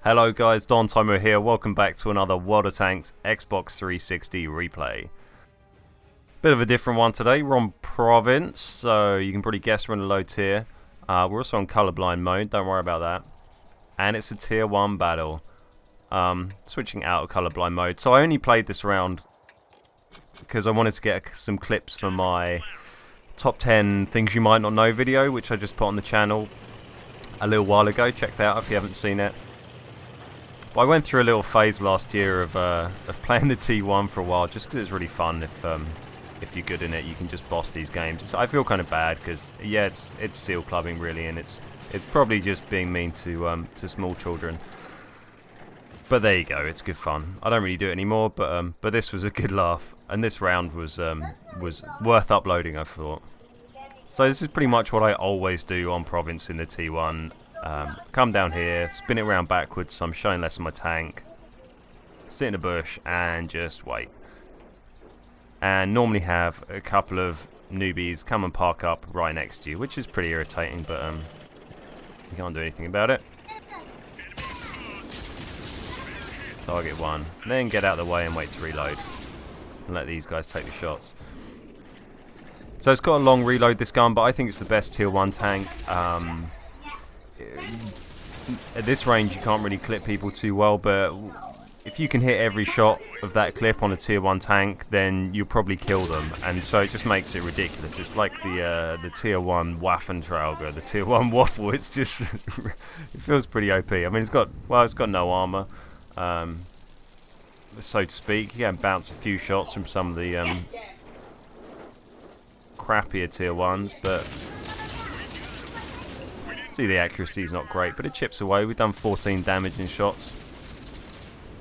Hello guys, Don Timer here, welcome back to another World of Tanks Xbox 360 replay. Bit of a different one today, we're on Province, so you can probably guess we're in a low tier. We're also on colorblind mode, don't worry about that. And it's a tier 1 battle. Switching out of colorblind mode. So I only played this round because I wanted to get some clips for my top 10 things you might not know video, which I just put on the channel a little while ago. Check that out if you haven't seen it. But I went through a little phase last year of playing the T1 for a while, just because it's really fun. If you're good in it, you can just boss these games. I feel kind of bad because yeah, it's seal clubbing really, and it's probably just being mean to small children. But there you go, it's good fun. I don't really do it anymore, but this was a good laugh, and this round was worth uploading, I thought. So this is pretty much what I always do on Province in the T1. Come down here, spin it around backwards so I'm showing less of my tank, sit in a bush and just wait. And normally have a couple of newbies come and park up right next to you, which is pretty irritating, but you can't do anything about it. Target one, then get out of the way and wait to reload and let these guys take the shots. So it's got a long reload, this gun, but I think it's the best tier 1 tank. At this range you can't really clip people too well, but if you can hit every shot of that clip on a tier 1 tank, then you'll probably kill them, and so it just makes it ridiculous. It's like the tier 1 Waffentrauger, the tier 1 Waffle. It's just it feels pretty OP. I mean, it's got no armor, so to speak. You can bounce a few shots from some of the crappier tier 1s, but see, the accuracy is not great, but it chips away. We've done 14 damage in shots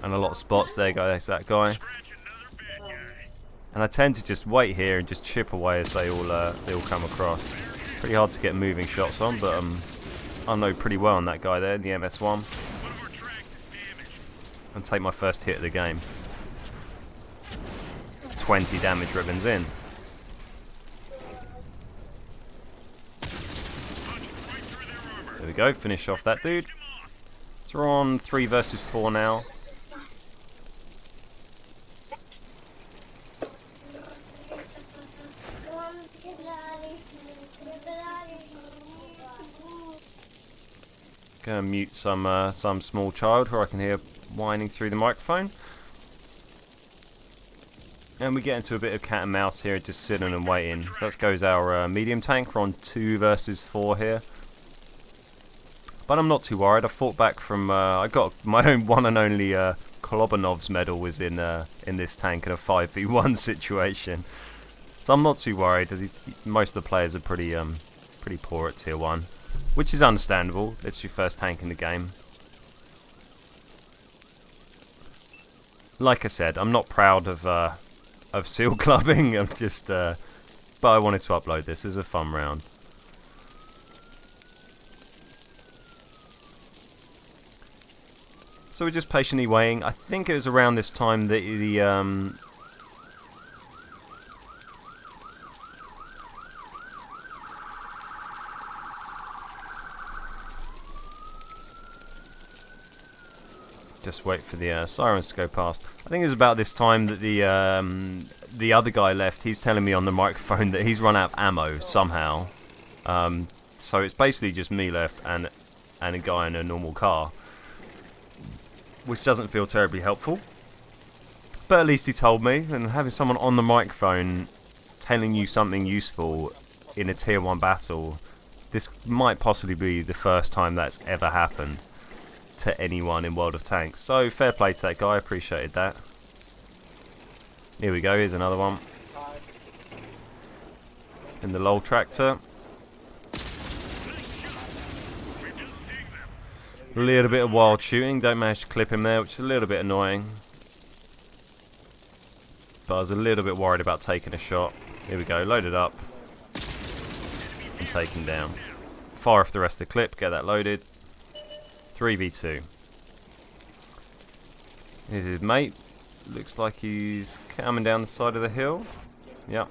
and a lot of spots. There you go, there's that guy. And I tend to just wait here and just chip away as they all come across. Pretty hard to get moving shots on, but I know pretty well on that guy there, the MS1, and take my first hit of the game. 20 damage ribbons in. There we go, finish off that dude. So we're on 3 versus 4 now. Gonna mute some small child who I can hear whining through the microphone. And we get into a bit of cat and mouse here, just sitting and waiting. So that goes our medium tank. We're on 2 versus 4 here. But I'm not too worried. I fought back from. I got my own one and only Kolobanov's medal was in this tank in a 5v1 situation, so I'm not too worried. Most of the players are pretty poor at tier 1, which is understandable. It's your first tank in the game. Like I said, I'm not proud of seal clubbing. I'm just, but I wanted to upload this as a fun round. So we're just patiently waiting. I think it was around this time that just wait for the sirens to go past. I think it was about this time that the other guy left. He's telling me on the microphone that he's run out of ammo somehow. So it's basically just me left and a guy in a normal car, which doesn't feel terribly helpful. But at least he told me, and having someone on the microphone telling you something useful in a tier 1 battle, this might possibly be the first time that's ever happened to anyone in World of Tanks. So fair play to that guy, I appreciated that. Here we go, here's another one. In the LOL tractor. A little bit of wild shooting, don't manage to clip him there, which is a little bit annoying. But I was a little bit worried about taking a shot. Here we go, load it up. And take him down. Fire off the rest of the clip, get that loaded. 3v2. Here's his mate. Looks like he's coming down the side of the hill. Yep.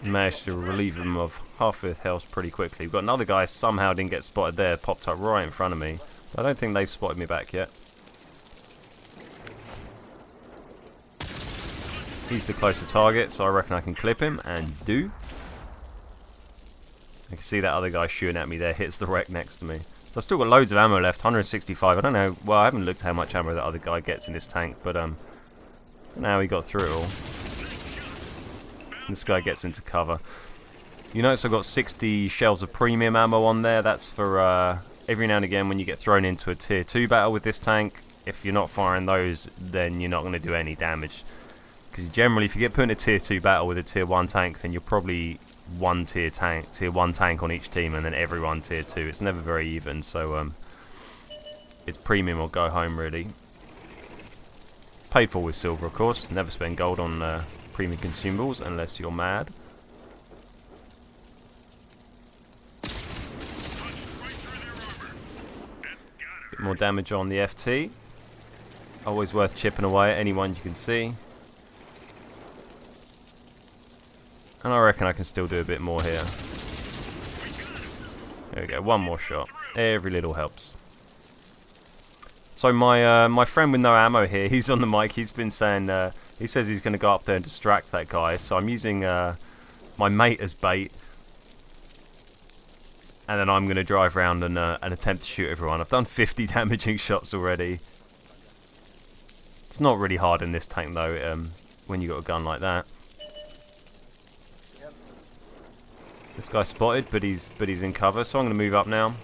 Managed to relieve him of half his health pretty quickly. We've got another guy somehow didn't get spotted there, popped up right in front of me. I don't think they've spotted me back yet. He's the closer target, so I reckon I can clip him, and do. I can see that other guy shooting at me there, hits the wreck next to me. So I've still got loads of ammo left, 165. I don't know, well, I haven't looked how much ammo that other guy gets in this tank, but I don't know how he got through it all. This guy gets into cover. You notice I've got 60 shells of premium ammo on there. That's for every now and again when you get thrown into a tier 2 battle with this tank. If you're not firing those, then you're not going to do any damage. Because generally, if you get put in a tier 2 battle with a tier 1 tank, then you're probably tier 1 tank on each team, and then everyone tier 2. It's never very even, so it's premium or go home, really. Paid for with silver, of course. Never spend gold on premium consumables unless you're mad. Bit more damage on the FT. Always worth chipping away at anyone you can see. And I reckon I can still do a bit more here. There we go, one more shot. Every little helps. So my friend with no ammo here, he's on the mic, he's been saying, he says he's going to go up there and distract that guy. So I'm using my mate as bait. And then I'm going to drive around and attempt to shoot everyone. I've done 50 damaging shots already. It's not really hard in this tank though, when you got a gun like that. This guy's spotted, but he's in cover, so I'm going to move up now.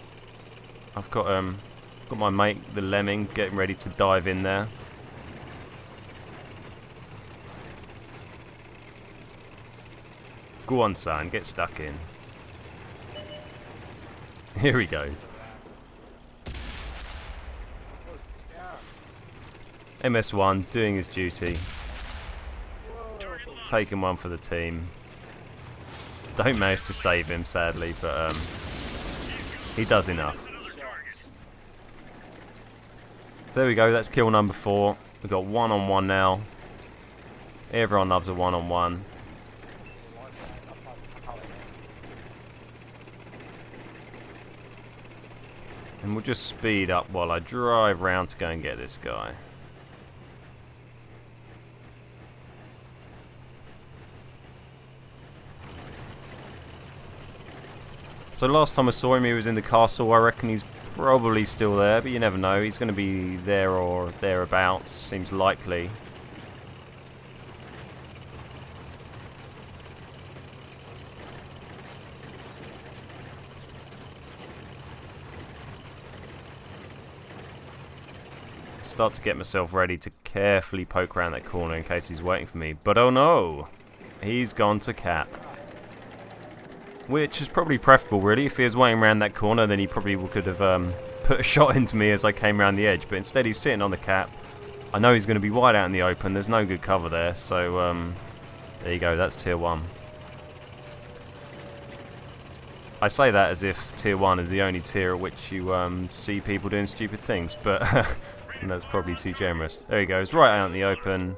I've got my mate, the lemming, getting ready to dive in there. Go on, son, get stuck in. Here he goes. MS1 doing his duty. Taking one for the team. Don't manage to save him, sadly, but he does enough. So there we go, that's kill number 4. We've got 1-on-1 now. Everyone loves a 1-on-1. And we'll just speed up while I drive round to go and get this guy. So last time I saw him, he was in the castle. I reckon he's probably still there, but you never know. He's going to be there or thereabouts. Seems likely. Start to get myself ready to carefully poke around that corner in case he's waiting for me. But oh no! He's gone to cap. Which is probably preferable, really. If he was waiting around that corner, then he probably could have put a shot into me as I came around the edge. But instead, he's sitting on the cap. I know he's going to be wide out in the open. There's no good cover there. So, there you go. That's tier 1. I say that as if tier 1 is the only tier at which you see people doing stupid things. But that's probably too generous. There he goes. Right out in the open.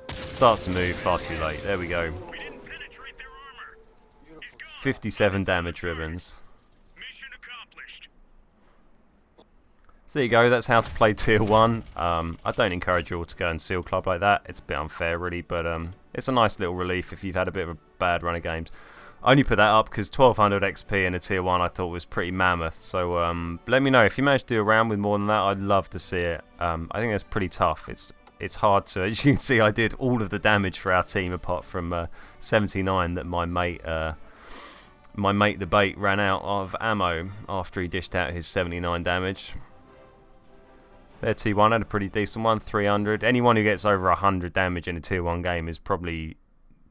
Starts to move. Far too late. There we go. 57 damage ribbons. Mission accomplished. So there you go, that's how to play tier 1. I don't encourage you all to go and seal club like that. It's a bit unfair really, but it's a nice little relief if you've had a bit of a bad run of games. I only put that up because 1200 XP in a tier 1 I thought was pretty mammoth. So let me know if you manage to do a round with more than that. I'd love to see it. I think that's pretty tough. It's hard to, as you can see, I did all of the damage for our team apart from 79 that my mate the bait ran out of ammo after he dished out his 79 damage. Their T1 had a pretty decent one, 300. Anyone who gets over 100 damage in a tier 1 game is probably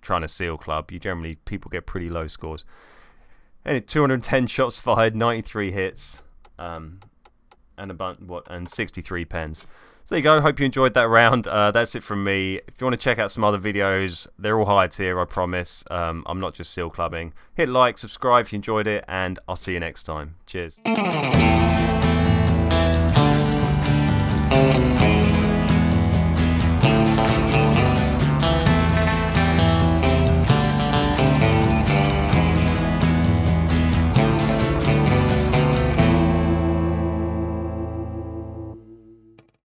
trying to seal club. People get pretty low scores. And 210 shots fired, 93 hits, and 63 pens. So there you go, hope you enjoyed that round. That's it from me. If you want to check out some other videos, they're all high tier, I promise. I'm not just seal clubbing. Hit like, subscribe if you enjoyed it, and I'll see you next time. Cheers.